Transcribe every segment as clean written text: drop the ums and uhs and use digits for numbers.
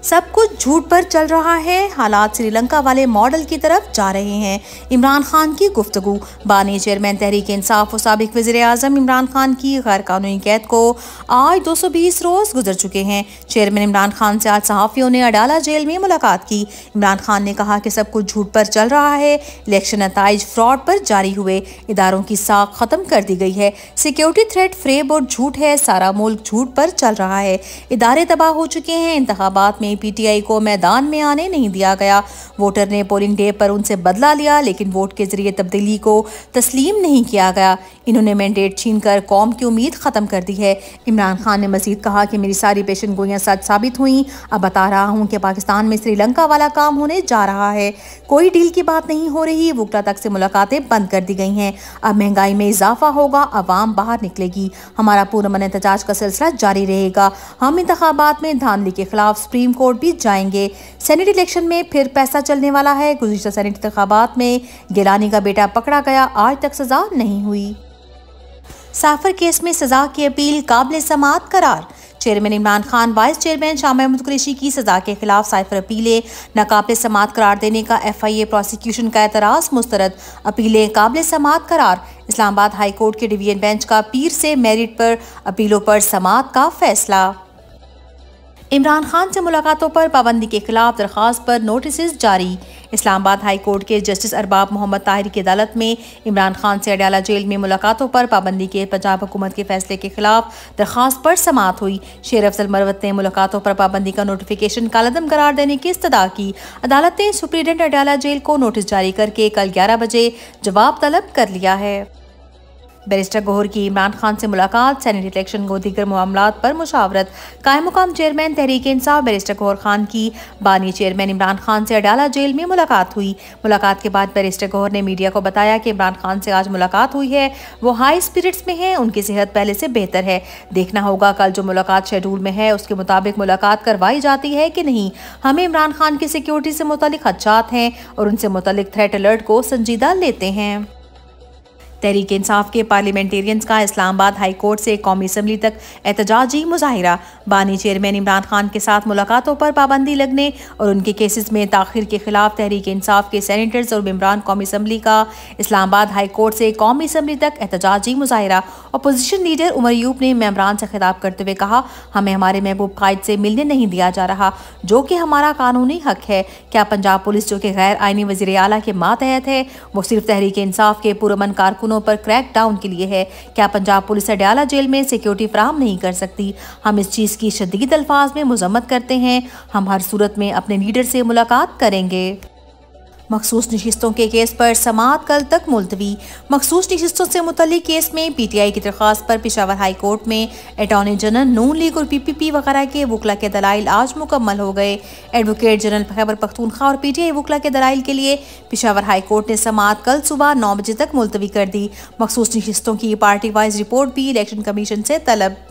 सब कुछ झूठ पर चल रहा है, हालात श्रीलंका वाले मॉडल की तरफ जा रहे हैं। इमरान खान की गुफ्तगू। बानी चेयरमैन तहरीक इंसाफ और साबिक वज़ीर आज़म इमरान खान की गैर कानूनी कैद को आज 220 रोज गुजर चुके हैं। चेयरमैन इमरान खान से आज सहाफ़ियों ने अडाला जेल में मुलाकात की। इमरान खान ने कहा कि सब कुछ झूठ पर चल रहा है, इलेक्शन नताइज फ्रॉड पर जारी हुए, इदारों की साख खत्म कर दी गई है, सिक्योरिटी थ्रेट फ्रेब और झूठ है, सारा मुल्क झूठ पर चल रहा है, इदारे तबाह हो चुके हैं, इंतखाबात में पीटीआई को मैदान में आने नहीं दिया गया, वोटर ने पोलिंग डे पर उनसे बदला लिया लेकिन वोट के जरिए तब्दीली को तस्लीम नहीं किया गया, इन्होंने मैंडेट छीनकर कौम की उम्मीद खत्म कर दी है। इमरान खान ने मजीद कहा कि मेरी सारी पेशन गोइयां सच साबित हुई, अब बता रहा हूं कि पाकिस्तान में श्रीलंका वाला काम होने जा रहा है, कोई डील की बात नहीं हो रही, वुकला तक से मुलाकातें बंद कर दी गई हैं, अब महंगाई में इजाफा होगा, अवाम बाहर निकलेगी, हमारा पुरअमन एहतजाज का सिलसिला जारी रहेगा, हम इंतखाबात में धांधली के खिलाफ सुप्रीम कोर्ट भी जाएंगे, सेनेट इलेक्शन में फिर पैसा चलने वाला है, गुज़िश्ता सेनेट इंतखाबात में गिलानी का बेटा पकड़ा गया, आज तक सजा नहीं हुई। साफर केस में सजा की अपील काबिल समाअत करार। Chairman Imran Khan vice chairman Shah Mahmood Qureshi की सजा के खिलाफ साइफर अपीलें नाकाबिल समाअत करार देने का FIA प्रोसिक्यूशन का एतराज़ मुस्तरद, अपीलें काबिल समाअत करार। इस्लामाबाद हाई कोर्ट के डिवीजन बेंच का पीर से मेरिट पर अपीलों पर समाअत का फैसला। इमरान खान से मुलाकातों पर पाबंदी के खिलाफ दरख्वास्त पर नोटिस जारी। इस्लामाबाद हाई कोर्ट के जस्टिस अरबाब मोहम्मद ताहिर की अदालत में इमरान खान से अडाला जेल में मुलाकातों पर पाबंदी के पंजाब हुकूमत के फैसले के खिलाफ दरख्वास्त पर समाअत हुई। शेर अफजल मरवत ने मुलाकातों पर पाबंदी का नोटिफिकेशन कालअदम करार देने की इस्तदा की। अदालत ने सुप्रीडेंट अडाला जेल को नोटिस जारी करके कल 11 बजे जवाब तलब कर लिया है। बैरिस्टर गौहर की इमरान खान से मुलाकात, सेनेट इलेक्शन को दीगर मामलात पर मुशावरत। कायम मुकाम चेयरमैन तहरीक इंसाफ बैरिस्टर गौहर खान की बानी चेयरमैन इमरान खान से अडाला जेल में मुलाकात हुई। मुलाकात के बाद बैरिस्टर गौहर ने मीडिया को बताया कि इमरान खान से आज मुलाकात हुई है, वो हाई स्पिरिट्स में हैं, उनकी सेहत पहले से बेहतर है, देखना होगा कल जो मुलाकात शेड्यूल में है उसके मुताबिक मुलाकात करवाई जाती है कि नहीं। हमें इमरान खान की सिक्योरिटी से मुतालिक खदशात हैं और उनसे मुतालिक थ्रेट अलर्ट को संजीदा लेते हैं। तहरीक इंसाफ के पार्लियामेंटेरियंस का इस्लामाबाद हाई कोर्ट से कौमी असम्बली तक एहतजाजी मुजाहिरा। बानी चेयरमैन इमरान खान के साथ मुलाकातों पर पाबंदी लगने और उनके केसेस में ताखिर के खिलाफ तहरीक इंसाफ के सेनेटर्स और मेंबरान कौमी असम्बली का इस्लामाबाद हाई कोर्ट से कौमी असम्बली तक एहतजाजी मुजाहिरा। अपोजिशन लीडर उमर अयूब ने मेंबरान से खिताब करते हुए कहा, हमें हमारे महबूब कायद से मिलने नहीं दिया जा रहा, जो कि हमारा कानूनी हक है। क्या पंजाब पुलिस जो कि गैर आइनी वज़ीर आला के मातहत है, वो सिर्फ तहरीक इंसाफ के पुरअमन कारकुन पर क्रैक डाउन के लिए है? क्या पंजाब पुलिस अडाला जेल में सिक्योरिटी फराहम नहीं कर सकती? हम इस चीज़ की शदीद अल्फाज में मुजम्मत करते हैं, हम हर सूरत में अपने लीडर से मुलाकात करेंगे। मखसूस नशिस्तों के केस पर समाअत कल तक मुलतवी। मखसूस नशिस्तों से मुतल्लिक केस में PTI की दरख्वास्त पर पेशावर हाई कोर्ट में अटॉर्नी जनरल, नून लीग और PPP वगैरह के वकला के दलाइल आज मुकम्मल हो गए। एडवोकेट जनरल खैबर पख्तूनख्वा और PTI वकला के दलाइल के लिए पेशावर हाई कोर्ट ने समाअत कल सुबह 9 बजे तक मुलतवी कर दी। मखसूस नशिस्तों की पार्टी वाइज रिपोर्ट भी इलेक्शन कमीशन से तलब।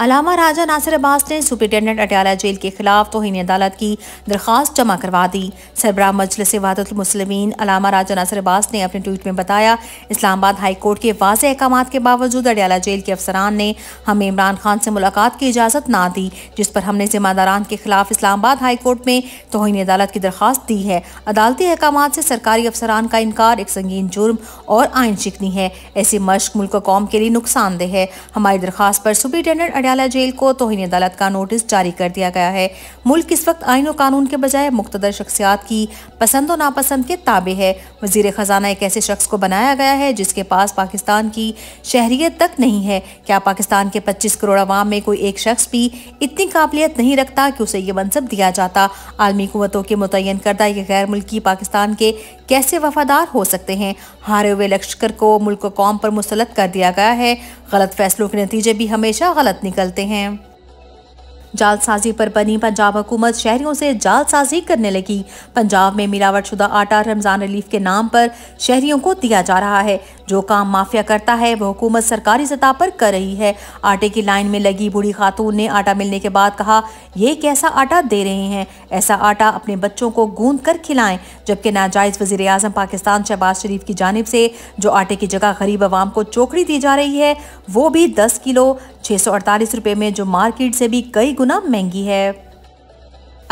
अलामा राजा नासिर अब्बास ने सुप्रिटेंडेंट अडाला जेल के खिलाफ तौहीन अदालत की दरख्वास्त जमा करवा दी। सरबराह मजलिस वहदतुल मुस्लिमीन अलामा राजा नासिर अब्बास ने अपने ट्वीट में बताया, इस्लामाबाद हाई कोर्ट के वाज़ेह अहकामात के बावजूद अडाला जेल के अफसरान ने हमें इमरान खान से मुलाकात की इजाज़त ना दी, जिस पर हमने जिम्मेदारान के खिलाफ इस्लामाबाद हाई कोर्ट में तौहीन अदालत की दरख्वास्त दी है। अदालती अहकामात से सरकारी अफसरान का इनकार एक संगीन जुर्म और आइन शिकनी है। ऐसी मश्क मुल्क कौम के लिए नुकसानदेह है। हमारी दरख्वास्त पर सुप्रिटेंडेंट अडाला जेल को तौहीन अदालत का नोटिस जारी कर दिया गया है। मुल्क इस वक्त आइन और कानून के बजाय मुख्तदर शख्सियात की पसंद और नापसंद के ताबे है। वजीर खजाना एक ऐसे शख्स को बनाया गया है जिसके पास पाकिस्तान की शहरियत तक नहीं है। क्या पाकिस्तान के 25 करोड़ अवाम में कोई एक शख्स भी इतनी काबिलियत नहीं रखता कि उसे ये मनसब दिया जाता? आलमी कुव्वतों के मुतय्यन करदा ये गैर मुल्की पाकिस्तान के कैसे वफादार हो सकते हैं? हारे हुए लश्कर को मुल्क कौम पर मुसल्लत कर दिया गया है। गलत फैसलों के नतीजे भी हमेशा गलत निकलते हैं। जालसाजी पर बनी पंजाब हुकूमत शहरियों से जालसाजी करने लगी। पंजाब में मिलावटशुदा आटा रमज़ान रिलीफ के नाम पर शहरियों को दिया जा रहा है। जो काम माफिया करता है वो हुकूमत सरकारी सतह पर कर रही है। आटे की लाइन में लगी बूढ़ी खातून ने आटा मिलने के बाद कहा, ये कैसा आटा दे रहे हैं? ऐसा आटा अपने बच्चों को गूंद कर खिलाएं। जबकि नाजायज़ वज़ीर आज़म पाकिस्तान शहबाज शरीफ की जानिब से जो आटे की जगह गरीब अवाम को चोकड़ी दी जा रही है वो भी 10 किलो 648 रुपये में, जो मार्केट से भी कई गुना महंगी है।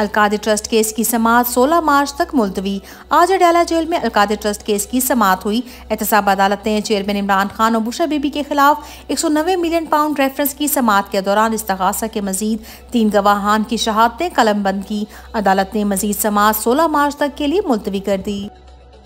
अलकादी ट्रस्ट केस की समाअत 16 मार्च तक मुलतवी। आज अडयाला जेल में अलकादी ट्रस्ट केस की समाअत हुई। एहतसाब अदालत ने चेयरमैन इमरान खान और बुशरा बीबी के खिलाफ 190 मिलियन पाउंड रेफरेंस की समाअत के दौरान इस्तगासा के मजीद 3 गवाहान की शहादतें कलमबंद की। अदालत ने मजीद समाअत 16 मार्च तक के लिए मुलतवी कर दी।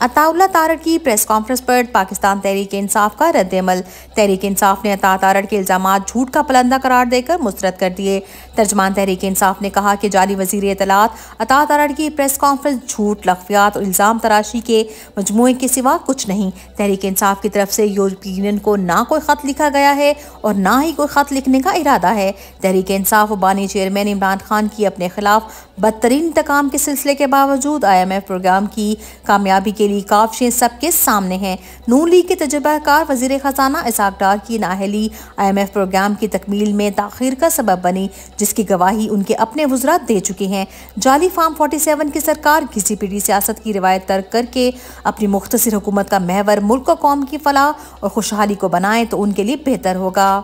अताउल्लाह तारड़ की प्रेस कॉन्फ्रेंस पर पाकिस्तान तहरीक इंसाफ का रद्द-ए-अमल। तहरीक इंसाफ ने अता तारड़ के इल्जामात झूठ का पलंदा करार देकर मुस्तरद कर दिए। तर्जमान तहरीक इंसाफ ने कहा कि जाली वजीर इत्तलात अता तारड़ की प्रेस कॉन्फ्रेंस झूठ, लख्वियात और इल्ज़ाम तराशी के मजमूए के सिवा कुछ नहीं। तहरीक इंसाफ की तरफ से यूरोपीय यूनियन को ना कोई ख़त लिखा गया है और ना ही कोई ख़त लिखने का इरादा है। तहरीक इंसाफ और बानी चेयरमैन इमरान खान की अपने खिलाफ बदतरीन इंतकाम के सिलसिले के बावजूद IMF प्रोग्राम की कामयाबी के लिए काविशें सबके सामने हैं। नून लीग के तजुर्बाकार वजीर खजाना इसहाक डार की नाअहली IMF प्रोग्राम की तकमील में ताखीर का सबब बनी, जिसकी गवाही उनके अपने वज़रा दे चुके हैं। जाली फार्म 47 की सरकार घिसी पिटी सियासत की रिवायत तर्क करके अपनी मुख्तसर हुकूमत का महवर मुल्क और कौम की फलाह और खुशहाली को बनाए तो उनके लिए बेहतर होगा।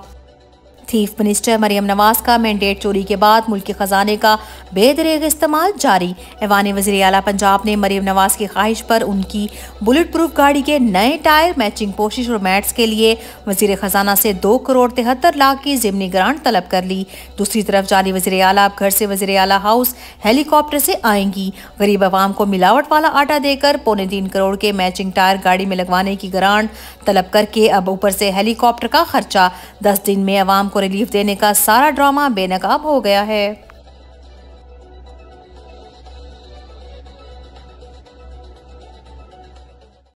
चीफ मिनिस्टर मरियम नवाज का मैंडेट चोरी के बाद मुल्की खजाने का बेदरेग इस्तेमाल जारी। ऐवान वज़ीर आला पंजाब ने मरियम नवाज की ख्वाहिश पर उनकी बुलेट प्रूफ गाड़ी के नए टायर, मैचिंग पोशिश और मैट्स के लिए वज़ीर खजाना से 2 करोड़ 73 लाख की ज़िमनी ग्रांट तलब कर ली। दूसरी तरफ जाली वज़ीर आला अब घर से वज़ीर आला हाउस हेलीकॉप्टर से आएंगी। गरीब आवाम को मिलावट वाला आटा देकर 3.25 करोड़ के मैचिंग टायर गाड़ी में लगवाने की ग्रांट तलब करके अब ऊपर से हेलीकॉप्टर का खर्चा। 10 दिन में आवाम को रिलीफ देने का सारा ड्रामा बेनकाब हो गया है।